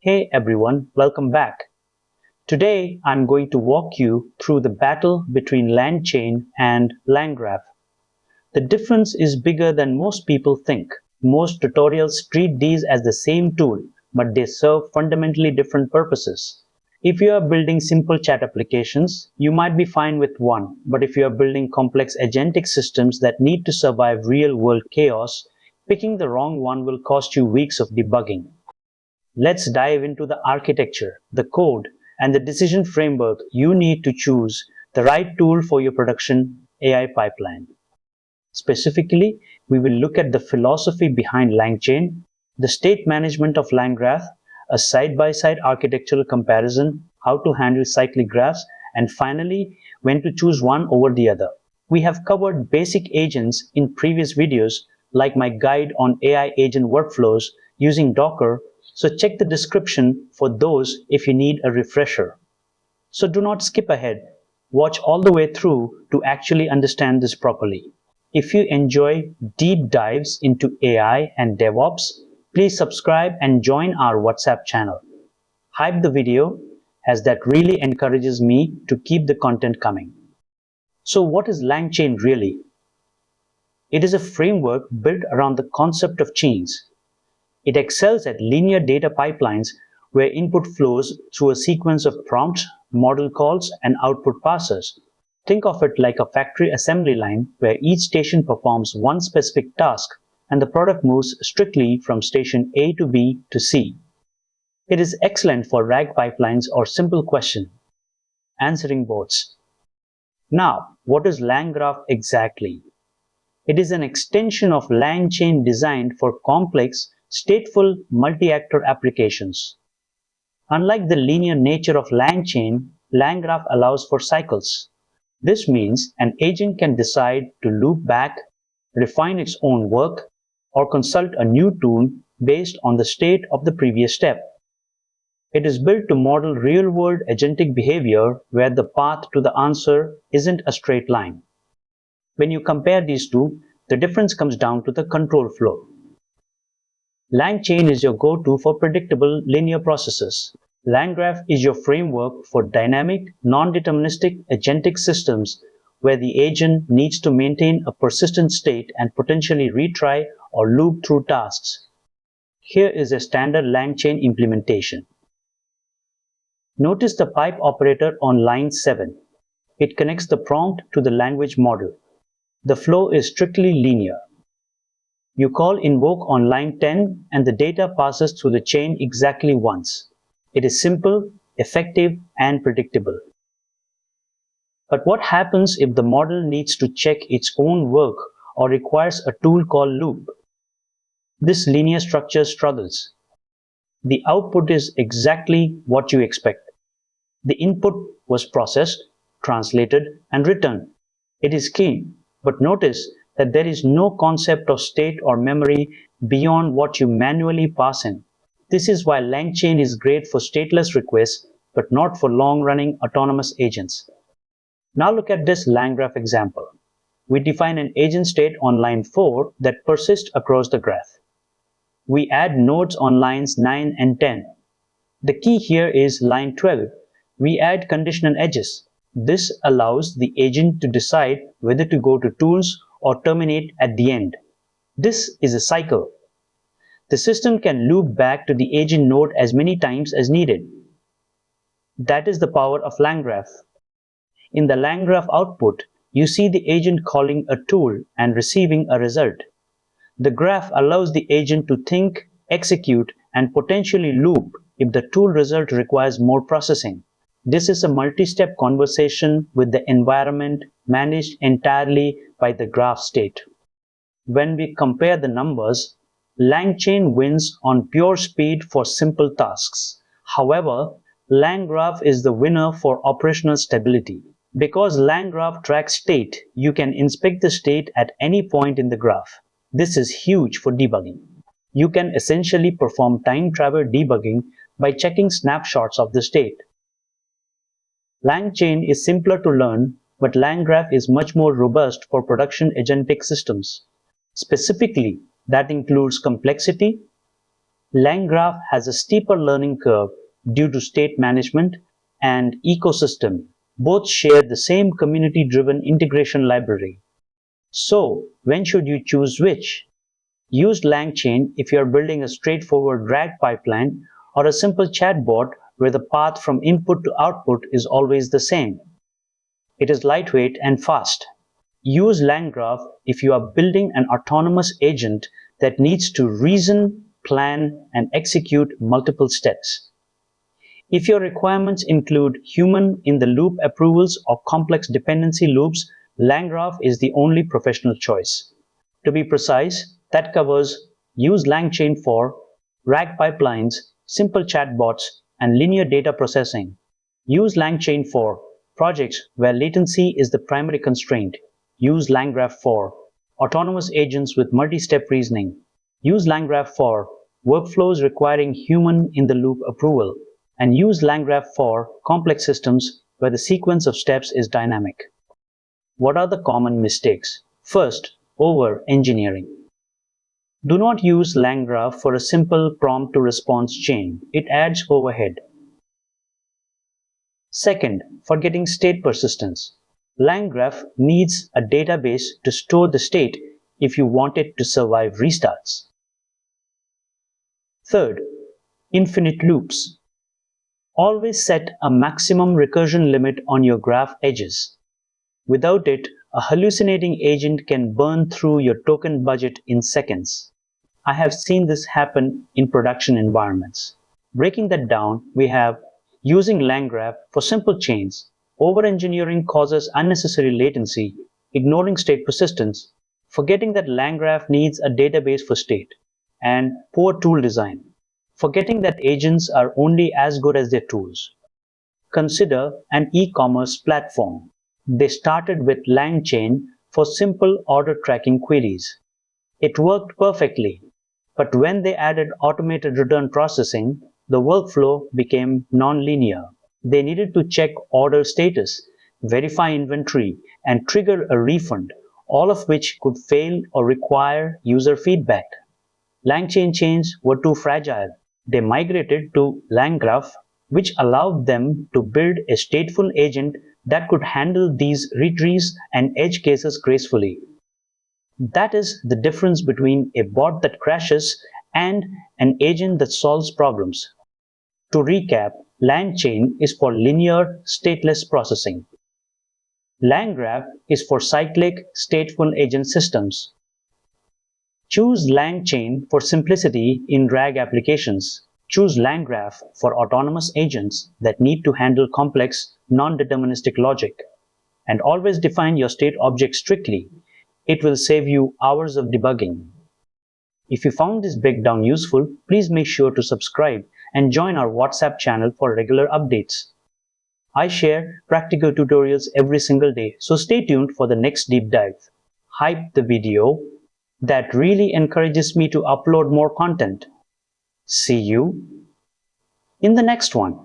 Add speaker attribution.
Speaker 1: Hey everyone, welcome back. Today I'm going to walk you through the battle between LangChain and LangGraph. The difference is bigger than most people think. Most tutorials treat these as the same tool, but they serve fundamentally different purposes. If you are building simple chat applications, you might be fine with one, but if you are building complex agentic systems that need to survive real-world chaos, picking the wrong one will cost you weeks of debugging. Let's dive into the architecture, the code, and the decision framework you need to choose the right tool for your production AI pipeline. Specifically, we will look at the philosophy behind LangChain, the state management of LangGraph, a side-by-side architectural comparison, how to handle cyclic graphs, and finally, when to choose one over the other. We have covered basic agents in previous videos, like my guide on AI agent workflows using Docker, so check the description for those if you need a refresher. So do not skip ahead. Watch all the way through to actually understand this properly. If you enjoy deep dives into AI and DevOps, please subscribe and join our WhatsApp channel. Hype the video, as that really encourages me to keep the content coming. So what is LangChain really? It is a framework built around the concept of chains. It excels at linear data pipelines where input flows through a sequence of prompts, model calls, and output parsers. Think of it like a factory assembly line where each station performs one specific task and the product moves strictly from station A to B to C. It is excellent for RAG pipelines or simple question answering bots. Now, what is LangGraph exactly? It is an extension of LangChain designed for complex, stateful multi-actor applications. Unlike the linear nature of LangChain, LangGraph allows for cycles. This means an agent can decide to loop back, refine its own work, or consult a new tool based on the state of the previous step. It is built to model real-world agentic behavior where the path to the answer isn't a straight line. When you compare these two, the difference comes down to the control flow. LangChain is your go-to for predictable linear processes. LangGraph is your framework for dynamic, non-deterministic agentic systems where the agent needs to maintain a persistent state and potentially retry or loop through tasks. Here is a standard LangChain implementation. Notice the pipe operator on line 7. It connects the prompt to the language model. The flow is strictly linear. You call invoke on line 10 and the data passes through the chain exactly once. It is simple, effective, and predictable. But what happens if the model needs to check its own work or requires a tool called loop? This linear structure struggles. The output is exactly what you expect. The input was processed, translated, and returned. It is clean, but notice that there is no concept of state or memory beyond what you manually pass in. This is why LangChain is great for stateless requests, but not for long-running autonomous agents. Now look at this LangGraph example. We define an agent state on line 4 that persists across the graph. We add nodes on lines 9 and 10. The key here is line 12. We add conditional edges. This allows the agent to decide whether to go to tools or terminate at the end. This is a cycle. The system can loop back to the agent node as many times as needed. That is the power of LangGraph. In the LangGraph output, you see the agent calling a tool and receiving a result. The graph allows the agent to think, execute, and potentially loop if the tool result requires more processing. This is a multi-step conversation with the environment managed entirely by the graph state. When we compare the numbers, LangChain wins on pure speed for simple tasks. However, LangGraph is the winner for operational stability. Because LangGraph tracks state, you can inspect the state at any point in the graph. This is huge for debugging. You can essentially perform time travel debugging by checking snapshots of the state. LangChain is simpler to learn, but LangGraph is much more robust for production agentic systems. Specifically, that includes complexity, LangGraph has a steeper learning curve due to state management and ecosystem. Both share the same community-driven integration library. So, when should you choose which? Use LangChain if you are building a straightforward RAG pipeline or a simple chatbot where the path from input to output is always the same. It is lightweight and fast. Use LangGraph if you are building an autonomous agent that needs to reason, plan, and execute multiple steps. If your requirements include human-in-the-loop approvals or complex dependency loops, LangGraph is the only professional choice. To be precise, that covers use LangChain for RAG pipelines, simple chatbots, and linear data processing. Use LangChain for projects where latency is the primary constraint. Use LangGraph for autonomous agents with multi-step reasoning. Use LangGraph for workflows requiring human-in-the-loop approval. And use LangGraph for complex systems where the sequence of steps is dynamic. What are the common mistakes? First, over-engineering. Do not use LangGraph for a simple prompt-to-response chain. It adds overhead. Second, forgetting state persistence. LangGraph needs a database to store the state if you want it to survive restarts. Third, infinite loops. Always set a maximum recursion limit on your graph edges. Without it, a hallucinating agent can burn through your token budget in seconds. I have seen this happen in production environments. Breaking that down, we have using LangGraph for simple chains. Over-engineering causes unnecessary latency, ignoring state persistence, forgetting that LangGraph needs a database for state, and poor tool design. Forgetting that agents are only as good as their tools. Consider an e-commerce platform. They started with LangChain for simple order tracking queries. It worked perfectly, but when they added automated return processing, the workflow became non-linear. They needed to check order status, verify inventory, and trigger a refund, all of which could fail or require user feedback. LangChain chains were too fragile. They migrated to LangGraph, which allowed them to build a stateful agent that could handle these retrieves and edge cases gracefully. That is the difference between a bot that crashes and an agent that solves problems. To recap, LangChain is for linear, stateless processing. LangGraph is for cyclic, stateful agent systems. Choose LangChain for simplicity in RAG applications. Choose LangGraph for autonomous agents that need to handle complex, non-deterministic logic. And always define your state object strictly. It will save you hours of debugging. If you found this breakdown useful, please make sure to subscribe and join our WhatsApp channel for regular updates. I share practical tutorials every single day, so stay tuned for the next deep dive. Hype the video. That really encourages me to upload more content. See you in the next one.